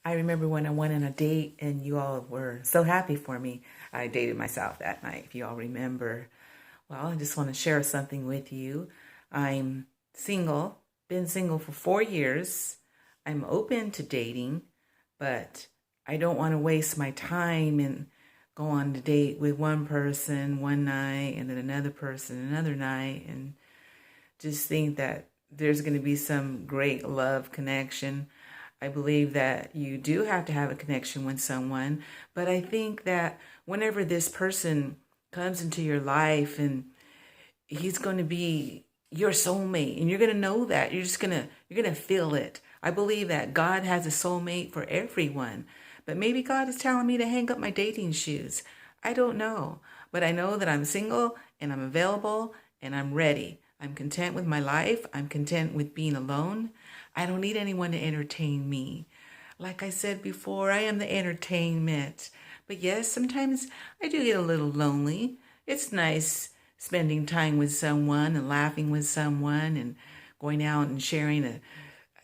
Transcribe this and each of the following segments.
I remember when I went on a date and you all were so happy for me. I dated myself that night, if you all remember. Well, I just want to share something with you. I'm single, been single for 4 years. I'm open to dating, but I don't want to waste my time and go on a date with one person one night and then another person another night and just think that there's going to be some great love connection. I believe that you do have to have a connection with someone, but I think that whenever this person comes into your life and he's going to be your soulmate and you're going to know that you're going to feel it. I believe that God has a soulmate for everyone, but maybe God is telling me to hang up my dating shoes. I don't know, but I know that I'm single and I'm available and I'm ready. I'm content with my life. I'm content with being alone. I don't need anyone to entertain me. Like I said before, I am the entertainment. But yes, sometimes I do get a little lonely. It's nice spending time with someone and laughing with someone and going out and sharing a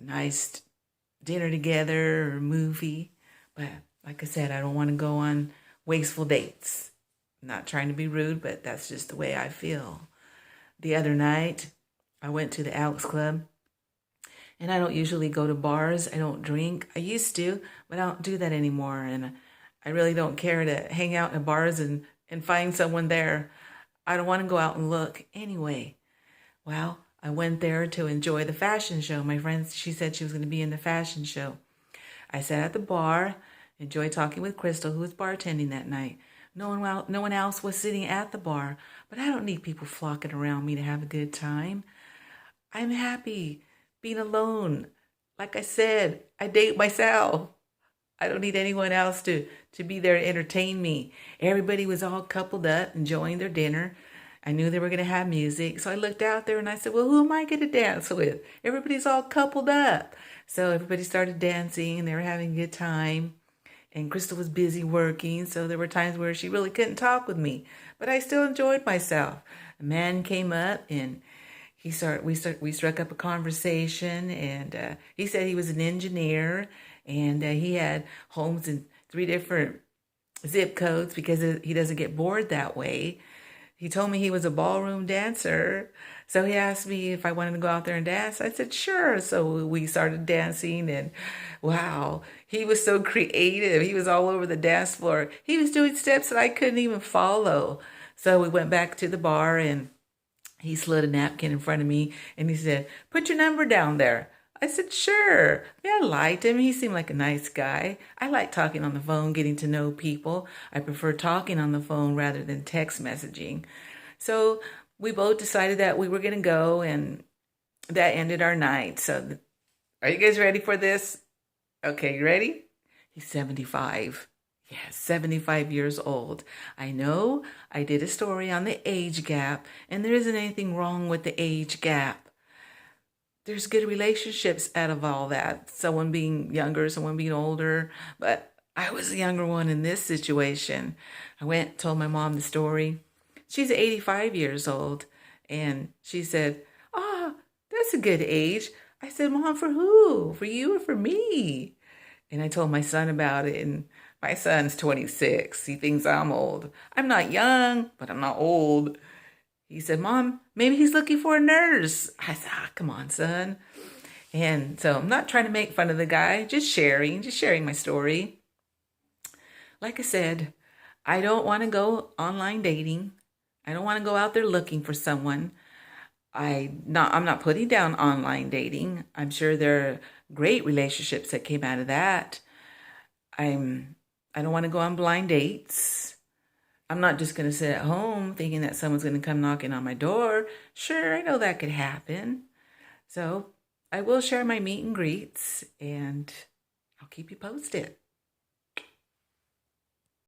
nice dinner together or movie. But like I said, I don't want to go on wasteful dates. I'm not trying to be rude, but that's just the way I feel. The other night, I went to the Alex Club, and I don't usually go to bars. I don't drink. I used to, but I don't do that anymore. And I really don't care to hang out in bars and find someone there. I don't want to go out and look anyway. Well, I went there to enjoy the fashion show. My friend, she said she was going to be in the fashion show. I sat at the bar, enjoyed talking with Crystal, who was bartending that night. No one else was sitting at the bar, but I don't need people flocking around me to have a good time. I'm happy being alone. Like I said, I date myself. I don't need anyone else to be there to entertain me. Everybody was all coupled up, enjoying their dinner. I knew they were going to have music. So I looked out there and I said, well, who am I going to dance with? Everybody's all coupled up. So everybody started dancing and they were having a good time. And Crystal was busy working, so there were times where she really couldn't talk with me. But I still enjoyed myself. A man came up and we struck up a conversation, and he said he was an engineer and he had homes in 3 different zip codes because he doesn't get bored that way. He told me he was a ballroom dancer. So he asked me if I wanted to go out there and dance. I said, sure. So we started dancing, and wow, he was so creative. He was all over the dance floor. He was doing steps that I couldn't even follow. So we went back to the bar and he slid a napkin in front of me and he said, put your number down there. I said, sure. Yeah, I liked him. He seemed like a nice guy. I like talking on the phone, getting to know people. I prefer talking on the phone rather than text messaging. So we both decided that we were going to go, and that ended our night. So are you guys ready for this? Okay, you ready? He's 75. Yeah, 75 years old. I know I did a story on the age gap, and there isn't anything wrong with the age gap. There's good relationships out of all that. Someone being younger, someone being older. But I was the younger one in this situation. I went, told my mom the story. She's 85 years old. And she said, oh, that's a good age. I said, Mom, for who? For you or for me? And I told my son about it. And my son's 26. He thinks I'm old. I'm not young, but I'm not old. He said, Mom, maybe he's looking for a nurse. I said, come on, son. And so I'm not trying to make fun of the guy, just sharing my story. Like I said, I don't want to go online dating. I don't want to go out there looking for someone. I'm not putting down online dating. I'm sure there are great relationships that came out of that. I don't want to go on blind dates. I'm not just going to sit at home thinking that someone's going to come knocking on my door. Sure, I know that could happen. So I will share my meet and greets, and I'll keep you posted.